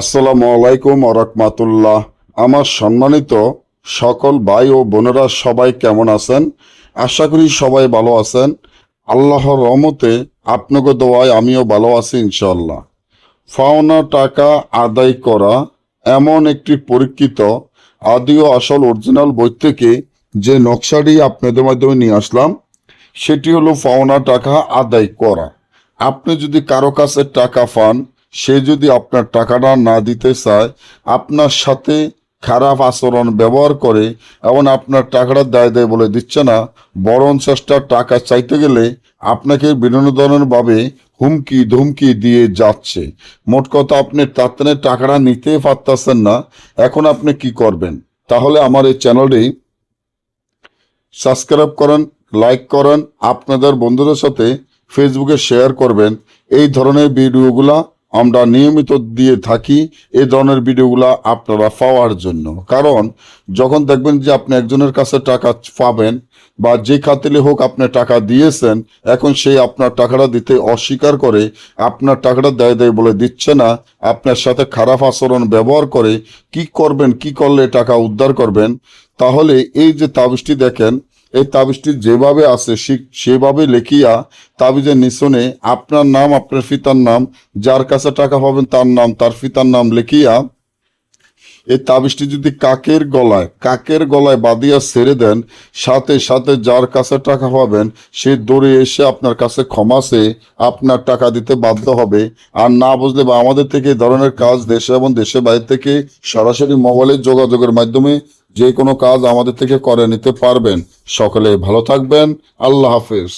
আসসালামু আলাইকুম রাহমাতুল্লাহ। আমার সম্মানিত সকল ভাই ও বোনেরা সবাই কেমন আছেন? আশা করি সবাই ভালো আছেন। আল্লাহর রহমতে আপনাকে দোয়ায় আমিও ভালো আছি ইনশাআল্লাহ। পাওনা টাকা আদায় করা এমন একটি পরীক্ষিত আদি ও আসল অরিজিনাল বই থেকে যে নকশাটি আপনাদের মাধ্যমে নিয়ে আসলাম, সেটি হলো পাওনা টাকা আদায় করা। আপনি যদি কারো কাছে টাকা পান, সে যদি আপনার টাকাটা না দিতে চায়, আপনার সাথে খারাপ আচরণ ব্যবহার করে এবং আপনার টাকাটা দায় দেয় বলে দিচ্ছে না, বরং চেষ্টা টাকা চাইতে গেলে আপনাকে বিভিন্ন ধরনের ভাবে হুমকি ধুমকি দিয়ে যাচ্ছে। মোট কথা, আপনি তাৎক্ষণে টাকাটা নিতেই পারতেছেন না। এখন আপনি কি করবেন? তাহলে আমার এই চ্যানেলটি সাবস্ক্রাইব করেন, লাইক করেন, আপনাদের বন্ধুদের সাথে ফেসবুকে শেয়ার করবেন। এই ধরনের ভিডিওগুলা আমরা নিয়মিত দিয়ে থাকি, এই ধরনের ভিডিওগুলা আপনারা পাওয়ার জন্য। কারণ যখন দেখবেন যে আপনি একজনের কাছে টাকা পাবেন বা যে খাতিরে হোক আপনি টাকা দিয়েছেন, এখন সেই আপনার টাকাটা দিতে অস্বীকার করে, আপনার টাকাটা দেয় বলে দিচ্ছে না, আপনার সাথে খারাপ আচরণ ব্যবহার করে, কি করবেন, কি করলে টাকা উদ্ধার করবেন? তাহলে এই যে তাবিজটি দেখেন, এই তাবিজটি যেভাবে আছে সেভাবে লিখিয়া তাবিজের নিচনে আপনার নাম, আপনার পিতার নাম, যার কাছে টাকা পাবেন তার নাম, তার পিতার নাম লিখিয়া এই তাবিজটি যদি কাকের গলায় বাঁধিয়া ছেড়ে দেন, সাথে সাথে যার কাছে টাকা পাবেন সে দৌড়ে এসে আপনার কাছে ক্ষমা চেয়ে আপনার টাকা দিতে বাধ্য হবে। আর না বুঝলে বা আমাদের থেকে এই ধরনের কাজ দেশে এবং দেশের বাইরে থেকে সরাসরি মোবাইলের যোগাযোগের মাধ্যমে যে কোনো কাজ আমাদের থেকে করে নিতে পারবেন। সকলে ভালো থাকবেন। আল্লাহ হাফেজ।